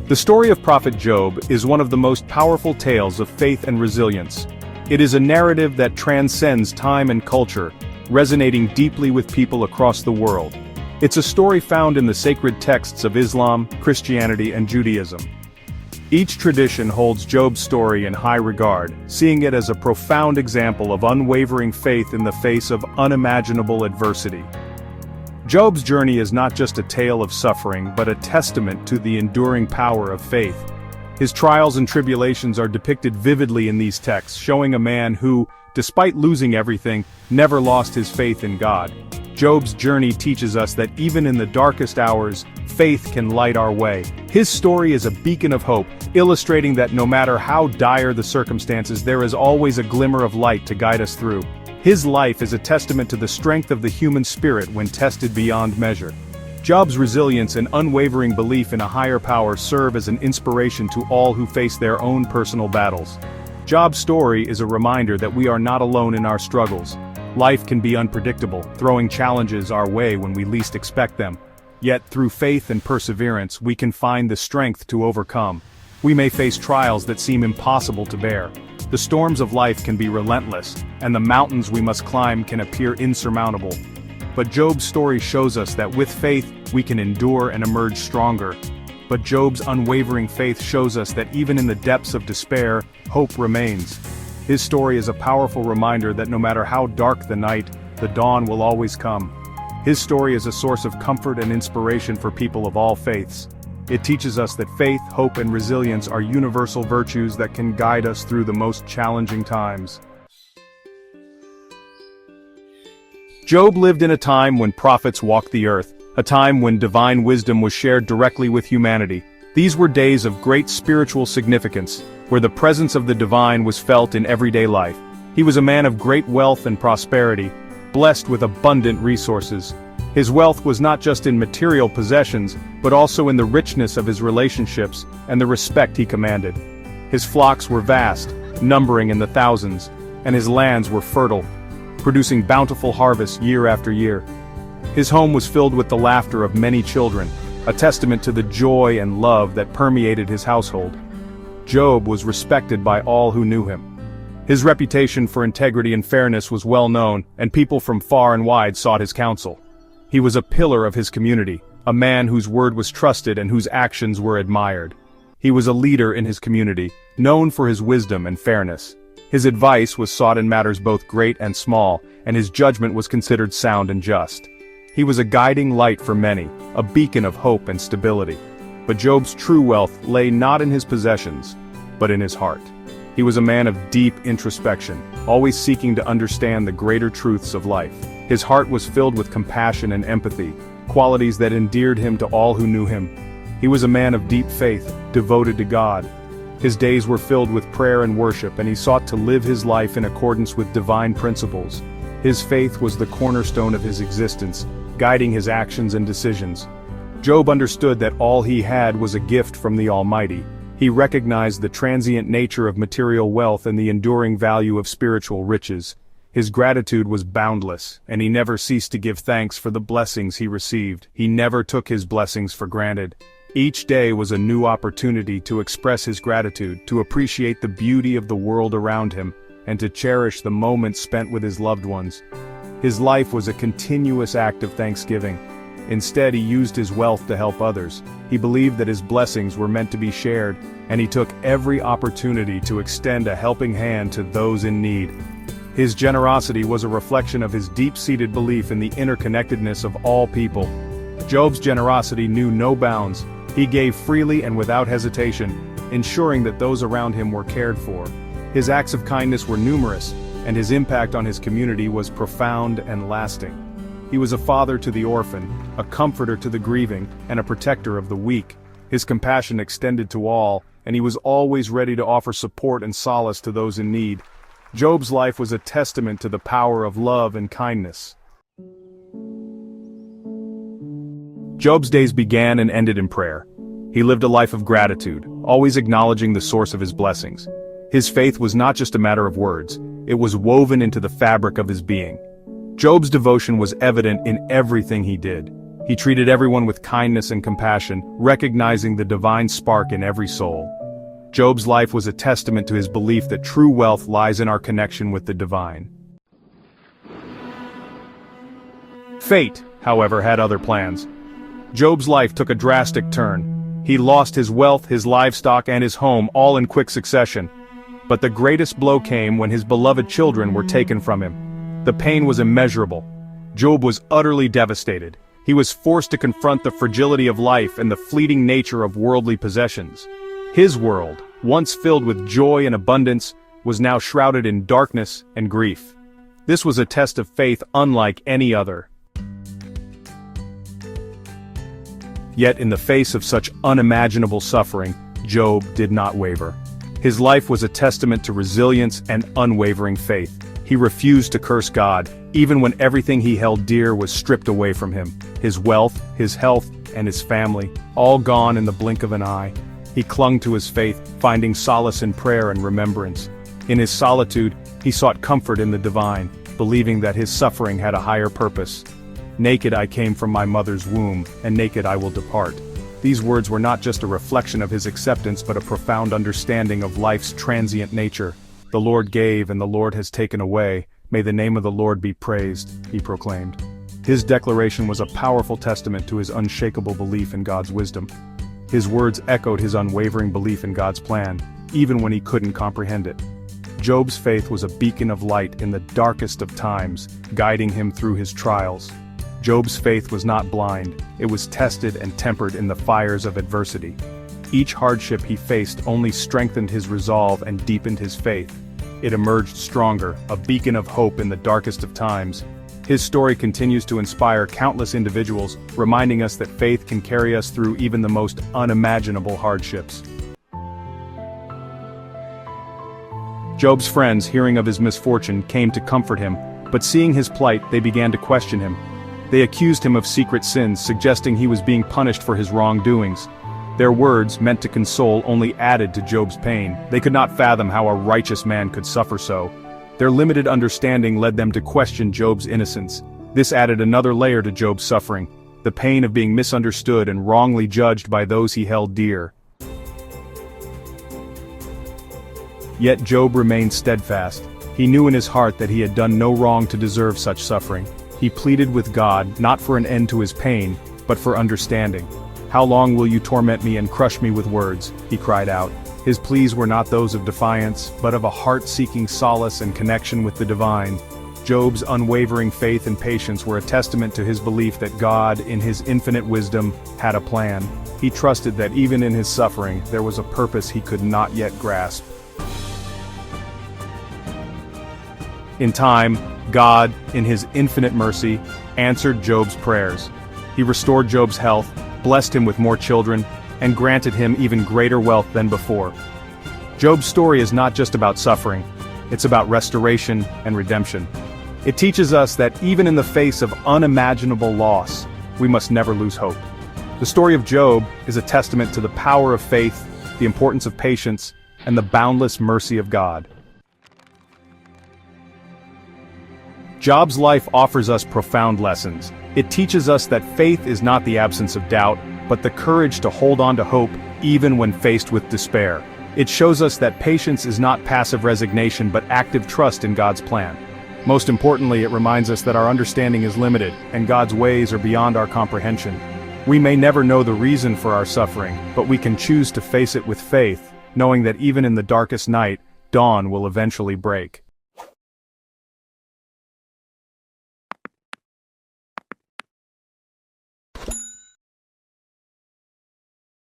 The story of Prophet Job is one of the most powerful tales of faith and resilience. It is a narrative that transcends time and culture, resonating deeply with people across the world. It's a story found in the sacred texts of Islam, Christianity, and Judaism. Each tradition holds Job's story in high regard, seeing it as a profound example of unwavering faith in the face of unimaginable adversity. Job's journey is not just a tale of suffering but a testament to the enduring power of faith. His trials and tribulations are depicted vividly in these texts, showing a man who, despite losing everything, never lost his faith in God. Job's journey teaches us that even in the darkest hours, faith can light our way. His story is a beacon of hope, illustrating that no matter how dire the circumstances, there is always a glimmer of light to guide us through. His life is a testament to the strength of the human spirit when tested beyond measure. Job's resilience and unwavering belief in a higher power serve as an inspiration to all who face their own personal battles. Job's story is a reminder that we are not alone in our struggles. Life can be unpredictable, throwing challenges our way when we least expect them. Yet through faith and perseverance, we can find the strength to overcome. We may face trials that seem impossible to bear. The storms of life can be relentless, and the mountains we must climb can appear insurmountable. But Job's story shows us that with faith, we can endure and emerge stronger. But Job's unwavering faith shows us that even in the depths of despair, hope remains. His story is a powerful reminder that no matter how dark the night, the dawn will always come. His story is a source of comfort and inspiration for people of all faiths. It teaches us that faith, hope, and resilience are universal virtues that can guide us through the most challenging times. Job lived in a time when prophets walked the earth, a time when divine wisdom was shared directly with humanity. These were days of great spiritual significance, where the presence of the divine was felt in everyday life. He was a man of great wealth and prosperity, blessed with abundant resources. His wealth was not just in material possessions, but also in the richness of his relationships and the respect he commanded. His flocks were vast, numbering in the thousands, and his lands were fertile, producing bountiful harvests year after year. His home was filled with the laughter of many children, a testament to the joy and love that permeated his household. Job was respected by all who knew him. His reputation for integrity and fairness was well known, and people from far and wide sought his counsel. He was a pillar of his community, a man whose word was trusted and whose actions were admired. He was a leader in his community, known for his wisdom and fairness. His advice was sought in matters both great and small, and his judgment was considered sound and just. He was a guiding light for many, a beacon of hope and stability. But Job's true wealth lay not in his possessions, but in his heart. He was a man of deep introspection, always seeking to understand the greater truths of life. His heart was filled with compassion and empathy, qualities that endeared him to all who knew him. He was a man of deep faith, devoted to God. His days were filled with prayer and worship, and he sought to live his life in accordance with divine principles. His faith was the cornerstone of his existence, guiding his actions and decisions. Job understood that all he had was a gift from the Almighty. He recognized the transient nature of material wealth and the enduring value of spiritual riches. His gratitude was boundless, and he never ceased to give thanks for the blessings he received. He never took his blessings for granted. Each day was a new opportunity to express his gratitude, to appreciate the beauty of the world around him, and to cherish the moments spent with his loved ones. His life was a continuous act of thanksgiving. Instead, he used his wealth to help others. He believed that his blessings were meant to be shared, and he took every opportunity to extend a helping hand to those in need. His generosity was a reflection of his deep-seated belief in the interconnectedness of all people. Job's generosity knew no bounds. He gave freely and without hesitation, ensuring that those around him were cared for. His acts of kindness were numerous, and his impact on his community was profound and lasting. He was a father to the orphan, a comforter to the grieving, and a protector of the weak. His compassion extended to all, and he was always ready to offer support and solace to those in need. Job's life was a testament to the power of love and kindness. Job's days began and ended in prayer. He lived a life of gratitude, always acknowledging the source of his blessings. His faith was not just a matter of words, it was woven into the fabric of his being. Job's devotion was evident in everything he did. He treated everyone with kindness and compassion, recognizing the divine spark in every soul. Job's life was a testament to his belief that true wealth lies in our connection with the divine. Fate, however, had other plans. Job's life took a drastic turn. He lost his wealth, his livestock, and his home all in quick succession. But the greatest blow came when his beloved children were taken from him. The pain was immeasurable. Job was utterly devastated. He was forced to confront the fragility of life and the fleeting nature of worldly possessions. His world, once filled with joy and abundance, was now shrouded in darkness and grief. This was a test of faith unlike any other. Yet in the face of such unimaginable suffering, Job did not waver. His life was a testament to resilience and unwavering faith. He refused to curse God, even when everything he held dear was stripped away from him. His wealth, his health, and his family, all gone in the blink of an eye. He clung to his faith, finding solace in prayer and remembrance. In his solitude, he sought comfort in the divine, believing that his suffering had a higher purpose. Naked I came from my mother's womb, and naked I will depart. These words were not just a reflection of his acceptance but a profound understanding of life's transient nature. The Lord gave and the Lord has taken away. May the name of the Lord be praised, he proclaimed. His declaration was a powerful testament to his unshakable belief in God's wisdom. His words echoed his unwavering belief in God's plan, even when he couldn't comprehend it. Job's faith was a beacon of light in the darkest of times, guiding him through his trials. Job's faith was not blind, it was tested and tempered in the fires of adversity. Each hardship he faced only strengthened his resolve and deepened his faith. It emerged stronger, a beacon of hope in the darkest of times. His story continues to inspire countless individuals, reminding us that faith can carry us through even the most unimaginable hardships. Job's friends, hearing of his misfortune, came to comfort him, but seeing his plight, they began to question him. They accused him of secret sins, suggesting he was being punished for his wrongdoings. Their words, meant to console, only added to Job's pain. They could not fathom how a righteous man could suffer so. Their limited understanding led them to question Job's innocence. This added another layer to Job's suffering, the pain of being misunderstood and wrongly judged by those he held dear. Yet Job remained steadfast. He knew in his heart that he had done no wrong to deserve such suffering. He pleaded with God, not for an end to his pain, but for understanding. "How long will you torment me and crush me with words?" he cried out. His pleas were not those of defiance, but of a heart seeking solace and connection with the divine. Job's unwavering faith and patience were a testament to his belief that God, in his infinite wisdom, had a plan. He trusted that even in his suffering, there was a purpose he could not yet grasp. In time, God, in his infinite mercy, answered Job's prayers. He restored Job's health, blessed him with more children, and granted him even greater wealth than before. Job's story is not just about suffering, it's about restoration and redemption. It teaches us that even in the face of unimaginable loss, we must never lose hope. The story of Job is a testament to the power of faith, the importance of patience, and the boundless mercy of God. Job's life offers us profound lessons. It teaches us that faith is not the absence of doubt, but the courage to hold on to hope even when faced with despair. It shows us that patience is not passive resignation but active trust in God's plan. Most importantly, it reminds us that our understanding is limited, and God's ways are beyond our comprehension. We may never know the reason for our suffering, but we can choose to face it with faith, knowing that even in the darkest night, dawn will eventually break.